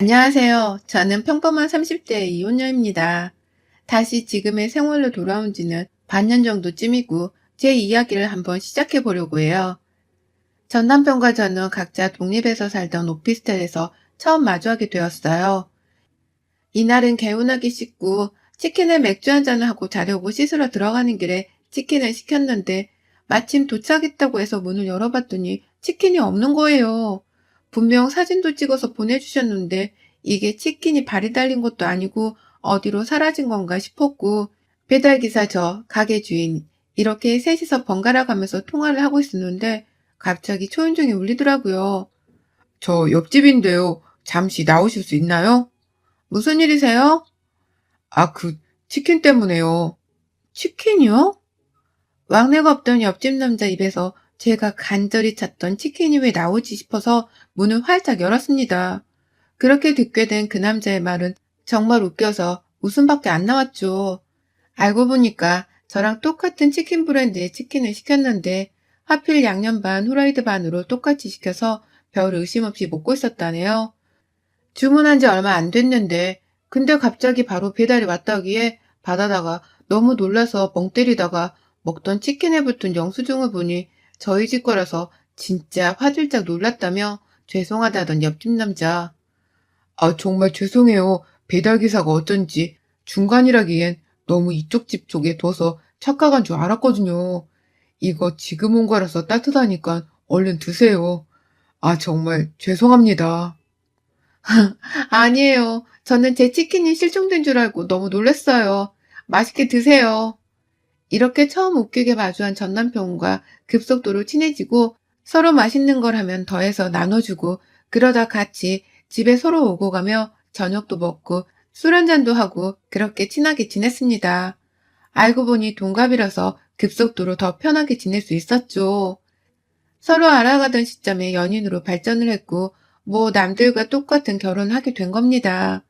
안녕하세요. 저는 평범한 30대 이혼녀입니다. 다시 지금의 생활로 돌아온 지는 반년 정도쯤이고 제 이야기를 한번 시작해 보려고 해요. 전 남편과 저는 각자 독립해서 살던 오피스텔에서 처음 마주하게 되었어요. 이날은 개운하게 씻고 치킨에 맥주 한잔을 하고 자려고 씻으러 들어가는 길에 치킨을 시켰는데 마침 도착했다고 해서 문을 열어봤더니 치킨이 없는 거예요. 분명 사진도 찍어서 보내주셨는데 이게 치킨이 발이 달린 것도 아니고 어디로 사라진 건가 싶었고 배달기사 저, 가게 주인 이렇게 셋이서 번갈아 가면서 통화를 하고 있었는데 갑자기 초인종이 울리더라고요. 저 옆집인데요. 잠시 나오실 수 있나요? 무슨 일이세요? 아, 치킨 때문에요. 치킨이요? 왕래가 없던 옆집 남자 입에서 제가 간절히 찾던 치킨이 왜 나오지 싶어서 문을 활짝 열었습니다. 그렇게 듣게 된 그 남자의 말은 정말 웃겨서 웃음밖에 안 나왔죠. 알고 보니까 저랑 똑같은 치킨 브랜드의 치킨을 시켰는데 하필 양념 반, 후라이드 반으로 똑같이 시켜서 별 의심 없이 먹고 있었다네요. 주문한 지 얼마 안 됐는데 근데 갑자기 바로 배달이 왔다기에 받아다가 너무 놀라서 멍 때리다가 먹던 치킨에 붙은 영수증을 보니 저희 집 거라서 진짜 화들짝 놀랐다며 죄송하다던 옆집 남자. 아, 정말 죄송해요. 배달기사가 어쩐지 중간이라기엔 너무 이쪽 집 쪽에 둬서 착각한 줄 알았거든요. 이거 지금 온 거라서 따뜻하니까 얼른 드세요. 아, 정말 죄송합니다. 아니에요. 저는 제 치킨이 실종된 줄 알고 너무 놀랐어요. 맛있게 드세요. 이렇게 처음 웃기게 마주한 전 남편과 급속도로 친해지고 서로 맛있는 걸 하면 더해서 나눠주고 그러다 같이 집에 서로 오고 가며 저녁도 먹고 술 한잔도 하고 그렇게 친하게 지냈습니다. 알고 보니 동갑이라서 급속도로 더 편하게 지낼 수 있었죠. 서로 알아가던 시점에 연인으로 발전을 했고 뭐 남들과 똑같은 결혼을 하게 된 겁니다.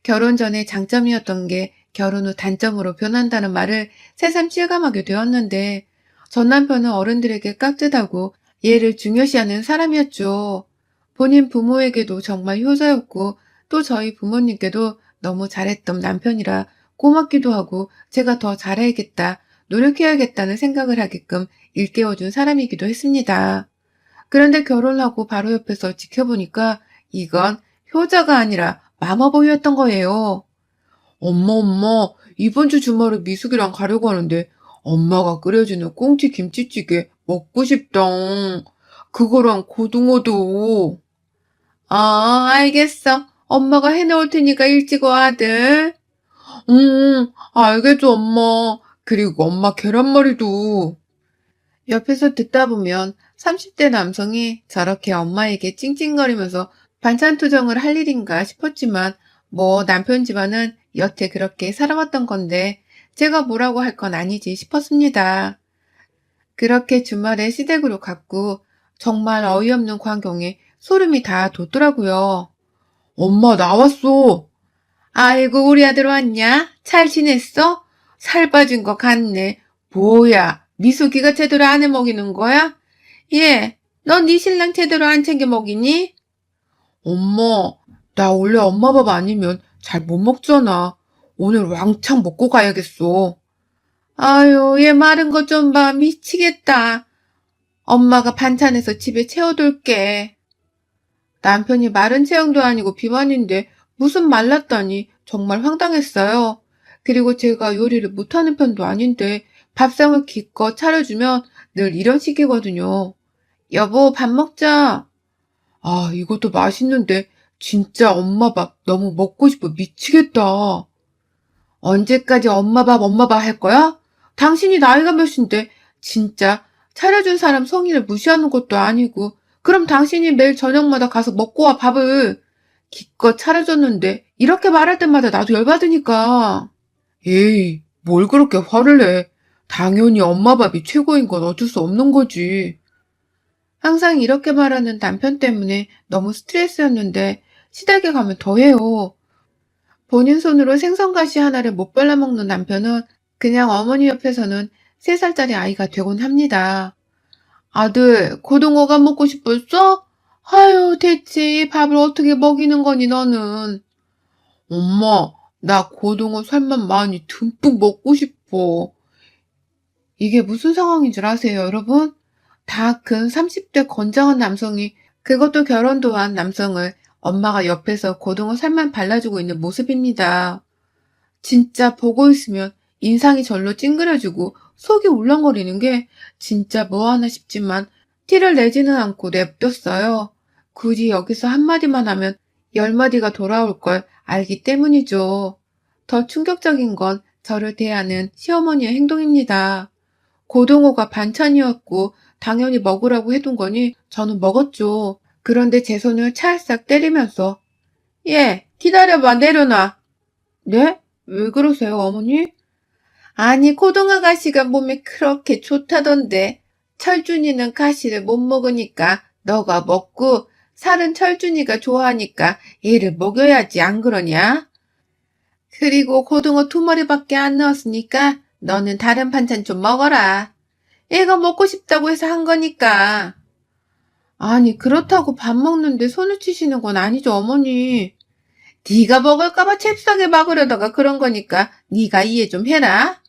결혼 전에 장점이었던 게 결혼 후 단점으로 변한다는 말을 새삼 실감하게 되었는데 전 남편은 어른들에게 깍듯하고 예를 중요시하는 사람이었죠. 본인 부모에게도 정말 효자였고 또 저희 부모님께도 너무 잘했던 남편이라 고맙기도 하고 제가 더 잘해야겠다, 노력해야겠다는 생각을 하게끔 일깨워준 사람이기도 했습니다. 그런데 결혼하고 바로 옆에서 지켜보니까 이건 효자가 아니라 마마보이였던 거예요. 엄마, 이번 주 주말에 미숙이랑 가려고 하는데 엄마가 끓여주는 꽁치 김치찌개 먹고 싶다. 그거랑 고등어도. 아, 알겠어. 엄마가 해놓을 테니까 일찍 와, 아들. 알겠죠, 엄마. 그리고 엄마 계란말이도. 옆에서 듣다 보면 30대 남성이 저렇게 엄마에게 찡찡거리면서 반찬 투정을 할 일인가 싶었지만 뭐 남편 집안은 여태 그렇게 살아왔던 건데 제가 뭐라고 할 건 아니지 싶었습니다. 그렇게 주말에 시댁으로 갔고 정말 어이없는 광경에 소름이 다 돋더라고요. 엄마 나왔어. 아이고 우리 아들 왔냐? 잘 지냈어? 살 빠진 거 같네. 뭐야, 미숙이가 제대로 안 해 먹이는 거야? 예, 너 네 신랑 제대로 안 챙겨 먹이니? 엄마, 나 원래 엄마 밥 아니면 잘 못 먹잖아. 오늘 왕창 먹고 가야겠어. 아유, 얘 마른 거 좀 봐. 미치겠다. 엄마가 반찬해서 집에 채워둘게. 남편이 마른 체형도 아니고 비만인데 무슨 말랐다니 정말 황당했어요. 그리고 제가 요리를 못하는 편도 아닌데 밥상을 기껏 차려주면 늘 이런 식이거든요. 여보, 밥 먹자. 아, 이것도 맛있는데 진짜 엄마 밥 너무 먹고 싶어 미치겠다. 언제까지 엄마 밥 할 거야? 당신이 나이가 몇인데 진짜 차려준 사람 성의를 무시하는 것도 아니고 그럼 당신이 매일 저녁마다 가서 먹고 와 밥을. 기껏 차려줬는데 이렇게 말할 때마다 나도 열받으니까. 에이, 뭘 그렇게 화를 내. 당연히 엄마 밥이 최고인 건 어쩔 수 없는 거지. 항상 이렇게 말하는 남편 때문에 너무 스트레스였는데 시댁에 가면 더해요. 본인 손으로 생선가시 하나를 못 발라먹는 남편은 그냥 어머니 옆에서는 3살짜리 아이가 되곤 합니다. 아들, 고등어가 먹고 싶었어? 아유, 대체 밥을 어떻게 먹이는 거니, 너는? 엄마, 나 고등어 살만 많이 듬뿍 먹고 싶어. 이게 무슨 상황인 줄 아세요, 여러분? 다 큰 30대 건장한 남성이, 그것도 결혼도 한 남성을 엄마가 옆에서 고등어 살만 발라주고 있는 모습입니다. 진짜 보고 있으면 인상이 절로 찡그려지고 속이 울렁거리는 게 진짜 뭐하나 싶지만 티를 내지는 않고 냅뒀어요. 굳이 여기서 한마디만 하면 10마디가 돌아올 걸 알기 때문이죠. 더 충격적인 건 저를 대하는 시어머니의 행동입니다. 고등어가 반찬이었고 당연히 먹으라고 해둔 거니 저는 먹었죠. 그런데 제 손을 찰싹 때리면서 기다려봐, 내려놔. 네? 왜 그러세요, 어머니? 아니, 고등어 가시가 몸에 그렇게 좋다던데 철준이는 가시를 못 먹으니까 너가 먹고 살은 철준이가 좋아하니까 얘를 먹여야지, 안 그러냐? 그리고 고등어 2마리밖에 안 넣었으니까 너는 다른 반찬 좀 먹어라. 얘가 먹고 싶다고 해서 한 거니까. 아니, 그렇다고 밥 먹는데 손을 치시는 건 아니죠, 어머니. 네가 먹을까봐 잽싸게 막으려다가 그런 거니까 네가 이해 좀 해라.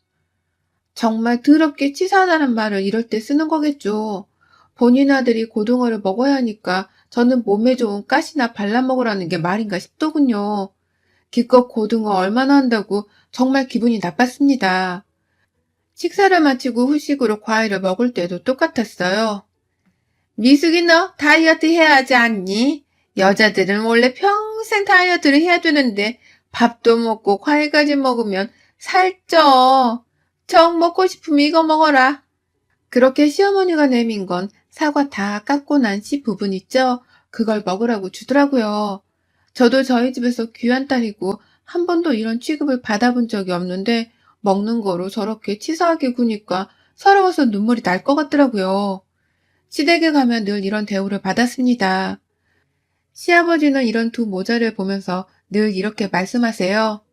정말 더럽게 치사하다는 말을 이럴 때 쓰는 거겠죠. 본인 아들이 고등어를 먹어야 하니까 저는 몸에 좋은 가시나 발라 먹으라는 게 말인가 싶더군요. 기껏 고등어 얼마나 한다고 정말 기분이 나빴습니다. 식사를 마치고 후식으로 과일을 먹을 때도 똑같았어요. 미숙이 너 다이어트 해야 하지 않니? 여자들은 원래 평생 다이어트를 해야 되는데 밥도 먹고 과일까지 먹으면 살쪄. 정 먹고 싶으면 이거 먹어라. 그렇게 시어머니가 내민 건 사과 다 깎고 난 씨 부분 있죠? 그걸 먹으라고 주더라고요. 저도 저희 집에서 귀한 딸이고 한 번도 이런 취급을 받아본 적이 없는데 먹는 거로 저렇게 치사하게 구니까 서러워서 눈물이 날 것 같더라고요. 시댁에 가면 늘 이런 대우를 받았습니다. 시아버지는 이런 두 모자를 보면서 늘 이렇게 말씀하세요.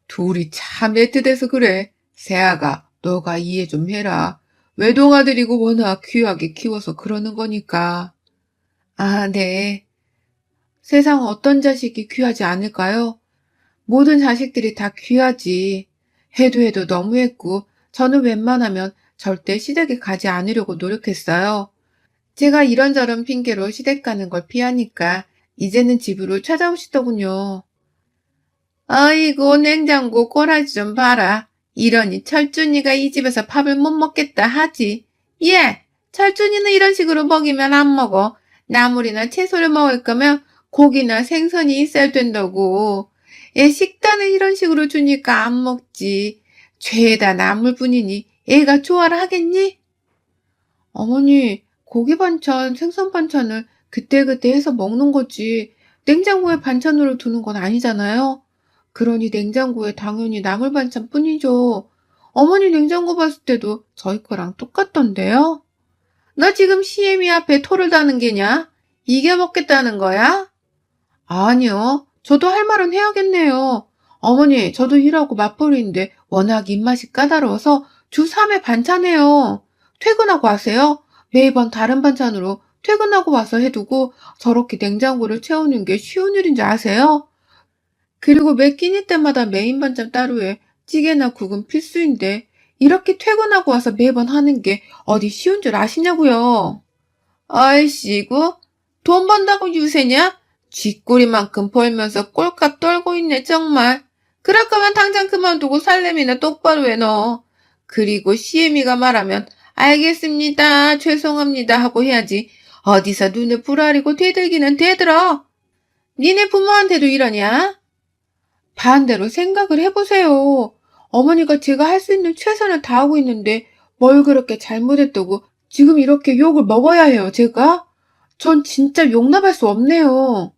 둘이 참 애틋해서 그래. 세아가 너가 이해 좀 해라. 외동아들이고 워낙 귀하게 키워서 그러는 거니까. 아, 네. 세상 어떤 자식이 귀하지 않을까요? 모든 자식들이 다 귀하지. 해도 너무했고 저는 웬만하면 절대 시댁에 가지 않으려고 노력했어요. 제가 이런저런 핑계로 시댁 가는 걸 피하니까 이제는 집으로 찾아오시더군요. 아이고, 냉장고 꼬라지 좀 봐라. 이러니 철준이가 이 집에서 밥을 못 먹겠다 하지. 철준이는 이런 식으로 먹이면 안 먹어. 나물이나 채소를 먹을 거면 고기나 생선이 있어야 된다고. 얘 식단을 이런 식으로 주니까 안 먹지. 죄다 나물뿐이니 애가 좋아라 하겠니? 어머니, 고기 반찬, 생선 반찬을 그때그때 해서 먹는 거지. 냉장고에 반찬으로 두는 건 아니잖아요. 그러니 냉장고에 당연히 나물 반찬뿐이죠. 어머니 냉장고 봤을 때도 저희 거랑 똑같던데요? 너 지금 시애미 앞에 토를 다는 게냐? 이게 먹겠다는 거야? 아니요. 저도 할 말은 해야겠네요. 어머니, 저도 일하고 맞벌이인데 워낙 입맛이 까다로워서 주 3회 반찬해요. 퇴근하고 하세요? 매번 다른 반찬으로 퇴근하고 와서 해두고 저렇게 냉장고를 채우는 게 쉬운 일인지 아세요? 그리고 매 끼니 때마다 메인 반찬 따로 해. 찌개나 국은 필수인데 이렇게 퇴근하고 와서 매번 하는 게 어디 쉬운 줄 아시냐고요. 아이씨구, 돈 번다고 유세냐? 쥐꼬리만큼 벌면서 꼴값 떨고 있네 정말. 그럴 거면 당장 그만두고 살림이나 똑바로 해 너. 그리고 시애미가 말하면 알겠습니다, 죄송합니다 하고 해야지. 어디서 눈에 불아리고 대들기는 대들어. 니네 부모한테도 이러냐? 반대로 생각을 해보세요. 어머니가 제가 할 수 있는 최선을 다하고 있는데 뭘 그렇게 잘못했다고 지금 이렇게 욕을 먹어야 해요, 제가? 전 진짜 용납할 수 없네요.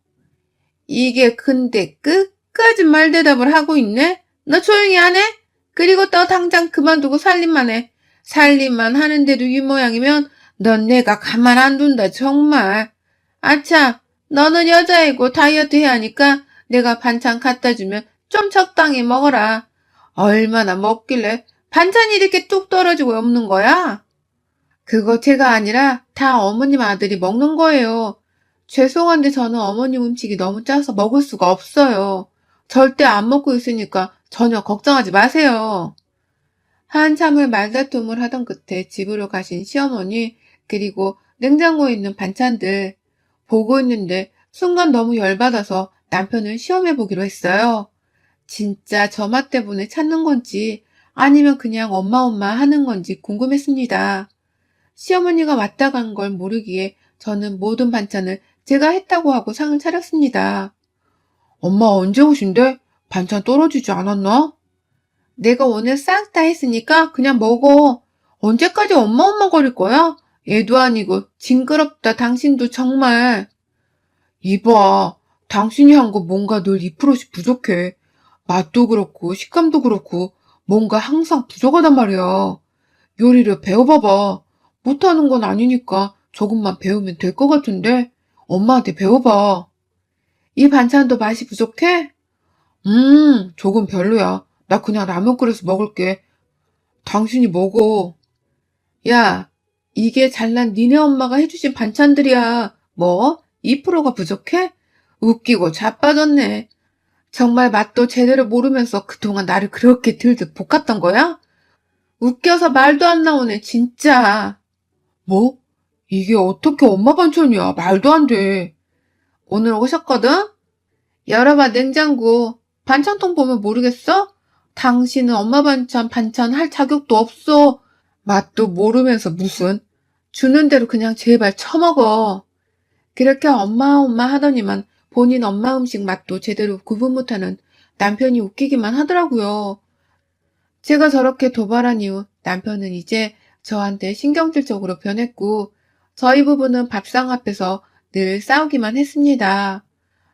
이게 근데 끝까지 말대답을 하고 있네? 너 조용히 안 해? 그리고 또 당장 그만두고 살림만 해. 살림만 하는데도 이 모양이면 넌 내가 가만 안 둔다, 정말. 아참, 너는 여자이고 다이어트 해야 하니까 내가 반찬 갖다 주면 좀 적당히 먹어라. 얼마나 먹길래 반찬이 이렇게 뚝 떨어지고 없는 거야? 그거 제가 아니라 다 어머님 아들이 먹는 거예요. 죄송한데 저는 어머님 음식이 너무 짜서 먹을 수가 없어요. 절대 안 먹고 있으니까 전혀 걱정하지 마세요. 한참을 말다툼을 하던 끝에 집으로 가신 시어머니, 그리고 냉장고에 있는 반찬들 보고 있는데 순간 너무 열받아서 남편을 시험해 보기로 했어요. 진짜 저 맛 때문에 찾는 건지 아니면 그냥 엄마 하는 건지 궁금했습니다. 시어머니가 왔다 간 걸 모르기에 저는 모든 반찬을 제가 했다고 하고 상을 차렸습니다. 엄마 언제 오신대? 반찬 떨어지지 않았나? 내가 오늘 싹 다 했으니까 그냥 먹어. 언제까지 엄마 거릴 거야? 애도 아니고 징그럽다 당신도 정말. 이봐, 당신이 한 거 뭔가 늘 2%씩 부족해. 맛도 그렇고 식감도 그렇고 뭔가 항상 부족하단 말이야. 요리를 배워봐봐. 못하는 건 아니니까 조금만 배우면 될 것 같은데 엄마한테 배워봐. 이 반찬도 맛이 부족해? 조금 별로야. 나 그냥 라면 끓여서 먹을게. 당신이 먹어. 야, 이게 잘난 니네 엄마가 해주신 반찬들이야. 뭐? 2%가 부족해? 웃기고 자빠졌네. 정말 맛도 제대로 모르면서 그동안 나를 그렇게 들들 볶았던 거야? 웃겨서 말도 안 나오네, 진짜. 뭐? 이게 어떻게 엄마 반찬이야? 말도 안 돼. 오늘 오셨거든? 열어봐, 냉장고. 반찬통 보면 모르겠어? 당신은 엄마 반찬 할 자격도 없어. 맛도 모르면서 무슨. 주는 대로 그냥 제발 처먹어. 그렇게 엄마 하더니만 본인 엄마 음식 맛도 제대로 구분 못하는 남편이 웃기기만 하더라고요. 제가 저렇게 도발한 이후 남편은 이제 저한테 신경질적으로 변했고 저희 부부는 밥상 앞에서 늘 싸우기만 했습니다.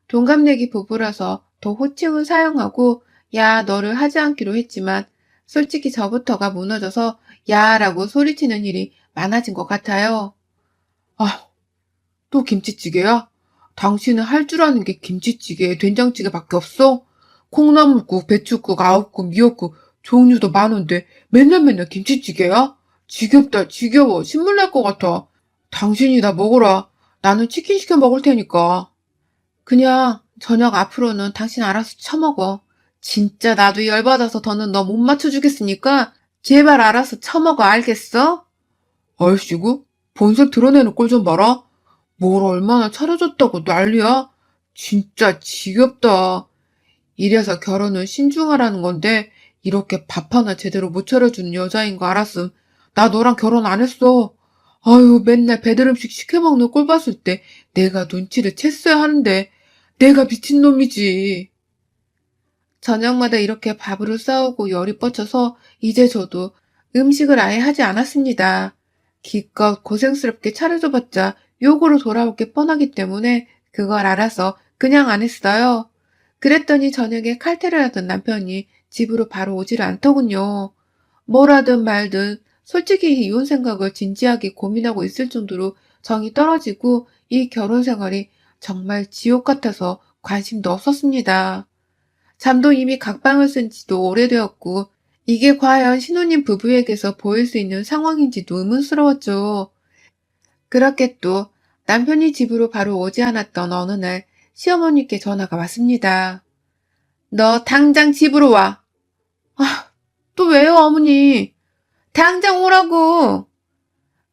동갑내기 부부라서 더 호칭을 사용하고 야 너를 하지 않기로 했지만 솔직히 저부터가 무너져서 야라고 소리치는 일이 많아진 것 같아요. 아, 또 김치찌개야? 당신은 할 줄 아는 게 김치찌개, 된장찌개밖에 없어? 콩나물국, 배추국, 아욱국, 미역국 종류도 많은데 맨날 김치찌개야? 지겹다, 지겨워. 신물 날 것 같아. 당신이 다 먹어라. 나는 치킨 시켜 먹을 테니까. 그냥 저녁 앞으로는 당신 알아서 처먹어. 진짜 나도 열받아서 더는 너 못 맞춰주겠으니까 제발 알아서 처먹어, 알겠어? 아이씨구, 본색 드러내는 꼴 좀 봐라. 뭘 얼마나 차려줬다고 난리야? 진짜 지겹다. 이래서 결혼은 신중하라는 건데 이렇게 밥 하나 제대로 못 차려주는 여자인 거 알았음. 나 너랑 결혼 안 했어. 아유, 맨날 배달 음식 시켜 먹는 꼴 봤을 때 내가 눈치를 챘어야 하는데 내가 미친놈이지. 저녁마다 이렇게 밥으로 싸우고 열이 뻗쳐서 이제 저도 음식을 아예 하지 않았습니다. 기껏 고생스럽게 차려줘봤자 욕으로 돌아올 게 뻔하기 때문에 그걸 알아서 그냥 안 했어요. 그랬더니 저녁에 칼퇴를 하던 남편이 집으로 바로 오지를 않더군요. 뭐라든 말든 솔직히 이혼 생각을 진지하게 고민하고 있을 정도로 정이 떨어지고 이 결혼 생활이 정말 지옥 같아서 관심도 없었습니다. 잠도 이미 각방을 쓴 지도 오래되었고 이게 과연 신혼인 부부에게서 보일 수 있는 상황인지도 의문스러웠죠. 그렇게 또 남편이 집으로 바로 오지 않았던 어느 날 시어머니께 전화가 왔습니다. 너 당장 집으로 와. 아, 또 왜요, 어머니? 당장 오라고.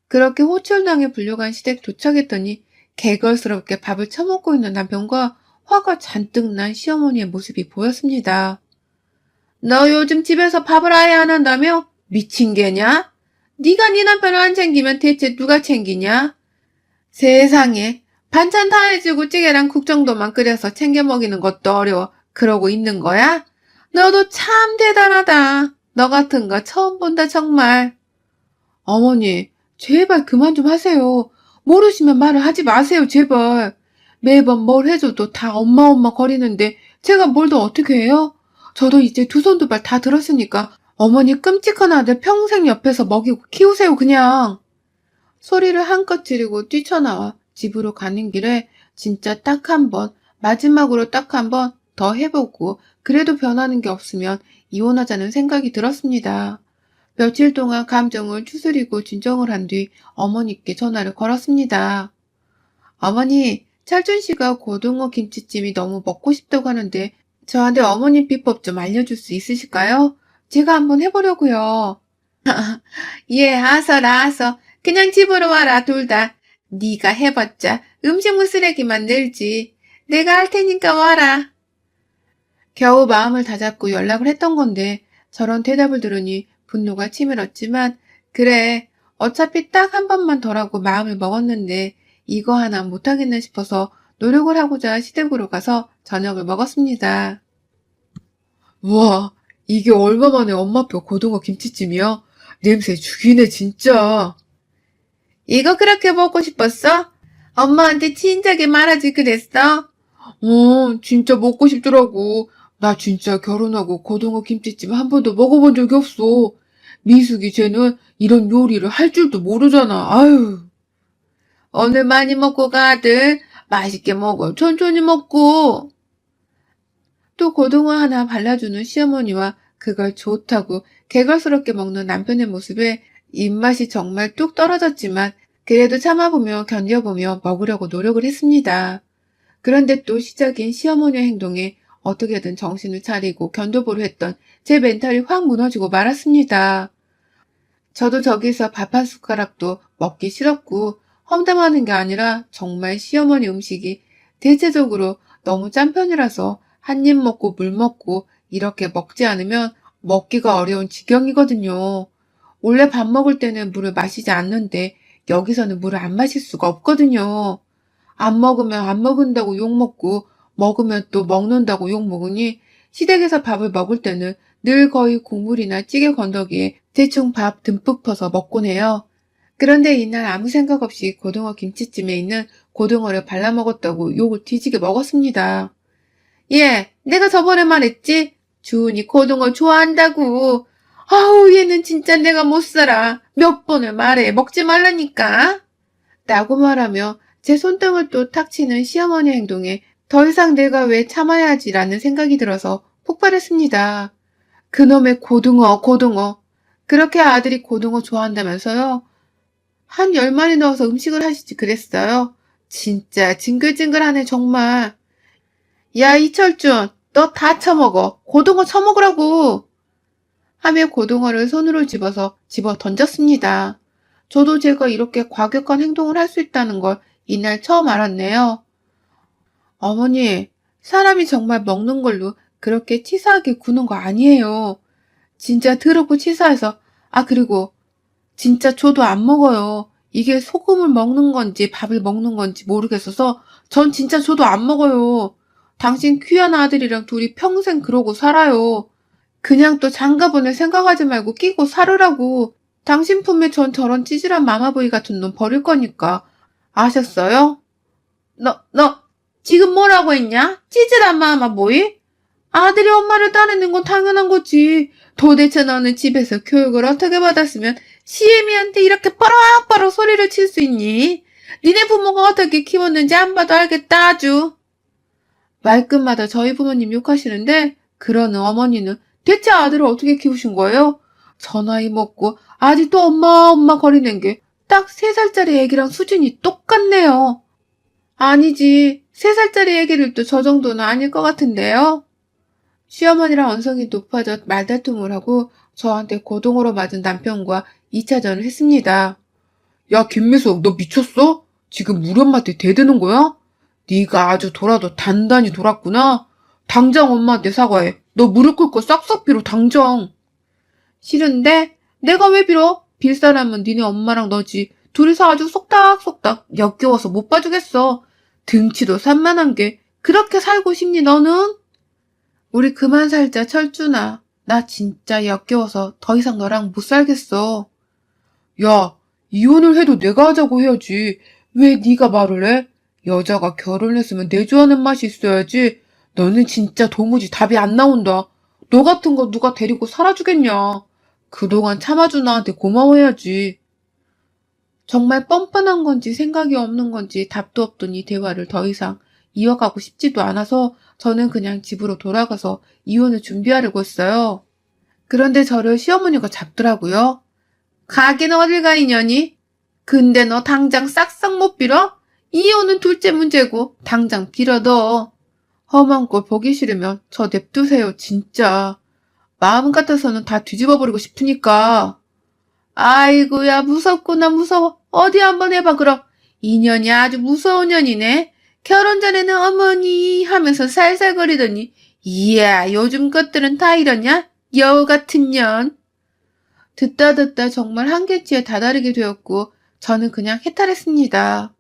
그렇게 호출당해 불려간 시댁 도착했더니 개걸스럽게 밥을 처먹고 있는 남편과 화가 잔뜩 난 시어머니의 모습이 보였습니다. 너 요즘 집에서 밥을 아예 안 한다며? 미친 개냐? 네가 네 남편을 안 챙기면 대체 누가 챙기냐? 세상에 반찬 다 해주고 찌개랑 국 정도만 끓여서 챙겨 먹이는 것도 어려워 그러고 있는 거야? 너도 참 대단하다. 너 같은 거 처음 본다 정말. 어머니 제발 그만 좀 하세요. 모르시면 말을 하지 마세요 제발. 매번 뭘 해줘도 다 엄마 거리는데 제가 뭘 더 어떻게 해요? 저도 이제 두 손 두 발 다 들었으니까 어머니 끔찍한 아들 평생 옆에서 먹이고 키우세요 그냥. 소리를 한껏 지르고 뛰쳐나와 집으로 가는 길에 진짜 딱 한 번, 마지막으로 딱 한 번 더 해보고 그래도 변하는 게 없으면 이혼하자는 생각이 들었습니다. 며칠 동안 감정을 추스리고 진정을 한 뒤 어머니께 전화를 걸었습니다. 어머니, 찰준 씨가 고등어 김치찜이 너무 먹고 싶다고 하는데 저한테 어머님 비법 좀 알려줄 수 있으실까요? 제가 한번 해보려고요. 예, 아서. 그냥 집으로 와라, 둘 다. 네가 해봤자 음식물 쓰레기만 늘지. 내가 할 테니까 와라. 겨우 마음을 다잡고 연락을 했던 건데 저런 대답을 들으니 분노가 치밀었지만 그래, 어차피 딱 한 번만 더라고 마음을 먹었는데 이거 하나 못하겠나 싶어서 노력을 하고자 시댁으로 가서 저녁을 먹었습니다. 우와, 이게 얼마 만에 엄마표 고등어 김치찜이야? 냄새 죽이네, 진짜. 이거 그렇게 먹고 싶었어? 엄마한테 진작에 말하지 그랬어? 진짜 먹고 싶더라고. 나 진짜 결혼하고 고등어 김치찜 한 번도 먹어본 적이 없어. 미숙이 쟤는 이런 요리를 할 줄도 모르잖아. 아유. 오늘 많이 먹고 가, 아들. 맛있게 먹어. 천천히 먹고. 또 고등어 하나 발라주는 시어머니와 그걸 좋다고 개걸스럽게 먹는 남편의 모습에 입맛이 정말 뚝 떨어졌지만 그래도 참아보며 견뎌보며 먹으려고 노력을 했습니다. 그런데 또 시작인 시어머니의 행동에 어떻게든 정신을 차리고 견뎌보려 했던 제 멘탈이 확 무너지고 말았습니다. 저도 저기서 밥 한 숟가락도 먹기 싫었고 험담하는 게 아니라 정말 시어머니 음식이 대체적으로 너무 짠 편이라서 한 입 먹고 물 먹고 이렇게 먹지 않으면 먹기가 어려운 지경이거든요. 원래 밥 먹을 때는 물을 마시지 않는데 여기서는 물을 안 마실 수가 없거든요. 안 먹으면 안 먹는다고 욕먹고 먹으면 또 먹는다고 욕먹으니 시댁에서 밥을 먹을 때는 늘 거의 국물이나 찌개 건더기에 대충 밥 듬뿍 퍼서 먹곤 해요. 그런데 이날 아무 생각 없이 고등어 김치찜에 있는 고등어를 발라 먹었다고 욕을 뒤지게 먹었습니다. 예, 내가 저번에 말했지? 주은이 고등어 좋아한다고. 아우, 얘는 진짜 내가 못 살아. 몇 번을 말해. 먹지 말라니까. 라고 말하며 제 손등을 또 탁 치는 시어머니 행동에 더 이상 내가 왜 참아야지라는 생각이 들어서 폭발했습니다. 그놈의 고등어. 그렇게 아들이 고등어 좋아한다면서요? 한 10마리 넣어서 음식을 하시지 그랬어요. 진짜 징글징글하네 정말. 야 이철준, 너 다 처먹어. 고등어 처먹으라고. 하며 고등어를 손으로 집어 던졌습니다. 저도 제가 이렇게 과격한 행동을 할 수 있다는 걸 이날 처음 알았네요. 어머니, 사람이 정말 먹는 걸로 그렇게 치사하게 구는 거 아니에요. 진짜 더럽고 치사해서, 그리고 진짜 저도 안 먹어요. 이게 소금을 먹는 건지 밥을 먹는 건지 모르겠어서 전 진짜 저도 안 먹어요. 당신 귀한 아들이랑 둘이 평생 그러고 살아요. 그냥 또 장가보낼 생각하지 말고 끼고 살으라고. 당신 품에 전 저런 찌질한 마마보이 같은 놈 버릴 거니까. 아셨어요? 너, 지금 뭐라고 했냐? 찌질한 마마보이? 아들이 엄마를 따르는 건 당연한 거지. 도대체 너는 집에서 교육을 어떻게 받았으면 시애미한테 이렇게 빠락빠락 소리를 칠 수 있니? 니네 부모가 어떻게 키웠는지 안 봐도 알겠다 아주. 말끝마다 저희 부모님 욕하시는데 그러는 어머니는 대체 아들을 어떻게 키우신 거예요? 저 나이 먹고 아직도 엄마 거리는 게 딱 3살짜리 애기랑 수준이 똑같네요. 아니지, 3살짜리 애기들도 저 정도는 아닐 것 같은데요. 시어머니랑 언성이 높아져 말다툼을 하고 저한테 고동으로 맞은 남편과 2차전을 했습니다. 야, 김미숙, 너 미쳤어? 지금 우리 엄마한테 대드는 거야? 네가 아주 돌아도 단단히 돌았구나. 당장 엄마한테 사과해. 너 무릎 꿇고 싹싹 빌어, 당장. 싫은데? 내가 왜 빌어? 빌 사람은 니네 엄마랑 너지. 둘이서 아주 속닥속닥 역겨워서 못 봐주겠어. 등치도 산만한 게 그렇게 살고 싶니 너는? 우리 그만 살자 철준아. 나 진짜 역겨워서 더 이상 너랑 못 살겠어. 야, 이혼을 해도 내가 하자고 해야지. 왜 네가 말을 해? 여자가 결혼했으면 내조하는 맛이 있어야지. 너는 진짜 도무지 답이 안 나온다. 너 같은 거 누가 데리고 살아주겠냐. 그동안 참아준 나한테 고마워해야지. 정말 뻔뻔한 건지 생각이 없는 건지 답도 없던 이 대화를 더 이상 이어가고 싶지도 않아서 저는 그냥 집으로 돌아가서 이혼을 준비하려고 했어요. 그런데 저를 시어머니가 잡더라고요. 가긴 어딜 가, 이년이? 근데 너 당장 싹싹 못 빌어? 이혼은 둘째 문제고 당장 빌어넣어. 험한 꼴 보기 싫으면 저 냅두세요, 진짜. 마음 같아서는 다 뒤집어버리고 싶으니까. 아이고야, 무섭구나, 무서워. 어디 한번 해봐, 그럼. 인연이 아주 무서운 년이네. 결혼 전에는 어머니 하면서 살살거리더니, 이야, 요즘 것들은 다 이러냐? 여우 같은 년. 듣다 정말 한계치에 다다르게 되었고, 저는 그냥 해탈했습니다.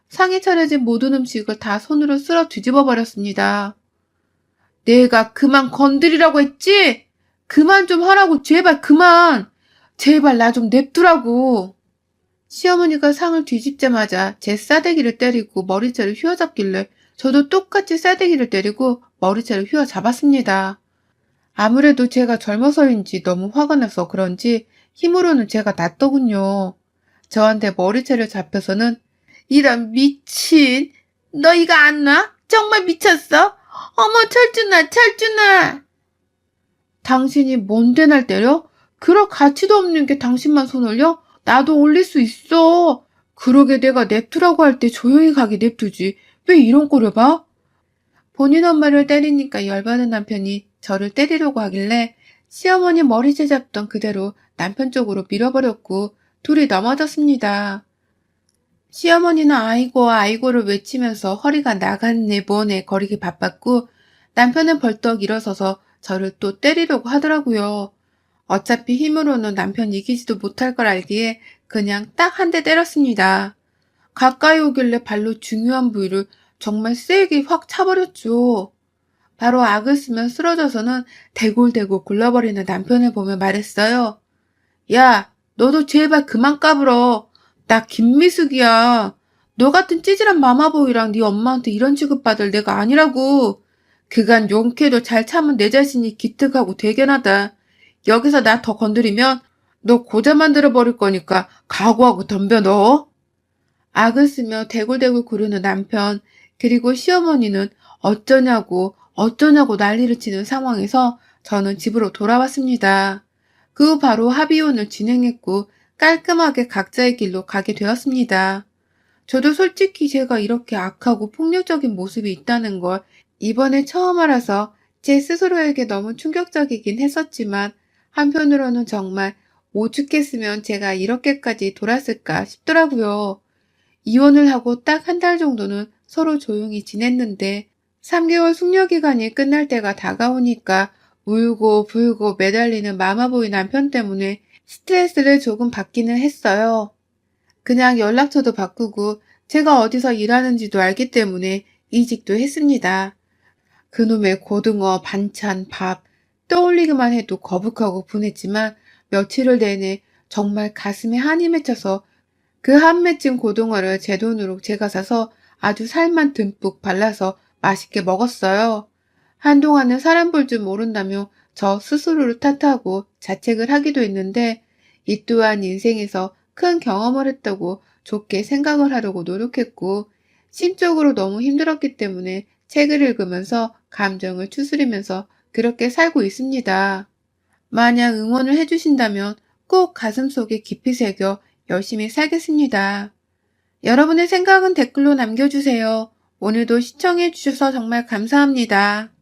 상에 차려진 모든 음식을 다 손으로 쓸어 뒤집어 버렸습니다. 내가 그만 건드리라고 했지? 그만 좀 하라고, 제발 그만! 제발 나 좀 냅두라고. 시어머니가 상을 뒤집자마자 제 싸대기를 때리고 머리채를 휘어잡길래 저도 똑같이 싸대기를 때리고 머리채를 휘어잡았습니다. 아무래도 제가 젊어서인지 너무 화가 나서 그런지 힘으로는 제가 낫더군요. 저한테 머리채를 잡혀서는 이런 미친, 너 이거 안 놔? 정말 미쳤어? 어머 철준아, 철준아. 당신이 뭔데 날 때려? 그럴 가치도 없는 게 당신만 손 올려? 나도 올릴 수 있어. 그러게 내가 냅두라고 할 때 조용히 가게 냅두지. 왜 이런 꼴을 봐? 본인 엄마를 때리니까 열받은 남편이 저를 때리려고 하길래 시어머니 머리채 잡던 그대로 남편 쪽으로 밀어버렸고 둘이 넘어졌습니다. 시어머니는 아이고 아이고를 외치면서 허리가 나갔네 뭐네 거리기 바빴고 남편은 벌떡 일어서서 저를 또 때리려고 하더라고요. 어차피 힘으로는 남편 이기지도 못할 걸 알기에 그냥 딱 한 대 때렸습니다. 가까이 오길래 발로 중요한 부위를 정말 세게 확 차버렸죠. 바로 악을 쓰면 쓰러져서는 대굴대굴 굴러버리는 남편을 보며 말했어요. 야, 너도 제발 그만 까불어. 나 김미숙이야. 너 같은 찌질한 마마보이랑 네 엄마한테 이런 취급받을 내가 아니라고. 그간 용케도 잘 참은 내 자신이 기특하고 대견하다. 여기서 나 더 건드리면 너 고자 만들어버릴 거니까 각오하고 덤벼 넣어. 악을 쓰며 대굴대굴 구르는 남편, 그리고 시어머니는 어쩌냐고 난리를 치는 상황에서 저는 집으로 돌아왔습니다. 그 후 바로 합의혼을 진행했고 깔끔하게 각자의 길로 가게 되었습니다. 저도 솔직히 제가 이렇게 악하고 폭력적인 모습이 있다는 걸 이번에 처음 알아서 제 스스로에게 너무 충격적이긴 했었지만 한편으로는 정말 오죽했으면 제가 이렇게까지 돌았을까 싶더라고요. 이혼을 하고 딱 한 달 정도는 서로 조용히 지냈는데 3개월 숙려기간이 끝날 때가 다가오니까 울고 불고 매달리는 마마보이 남편 때문에 스트레스를 조금 받기는 했어요. 그냥 연락처도 바꾸고 제가 어디서 일하는지도 알기 때문에 이직도 했습니다. 그놈의 고등어, 반찬, 밥 떠올리기만 해도 거북하고 분했지만 며칠을 내내 정말 가슴에 한이 맺혀서 그 한 맺힌 고등어를 제 돈으로 제가 사서 아주 살만 듬뿍 발라서 맛있게 먹었어요. 한동안은 사람 볼 줄 모른다며 저 스스로를 탓하고 자책을 하기도 했는데 이 또한 인생에서 큰 경험을 했다고 좋게 생각을 하려고 노력했고 심적으로 너무 힘들었기 때문에 책을 읽으면서 감정을 추스리면서 그렇게 살고 있습니다. 만약 응원을 해주신다면 꼭 가슴속에 깊이 새겨 열심히 살겠습니다. 여러분의 생각은 댓글로 남겨주세요. 오늘도 시청해주셔서 정말 감사합니다.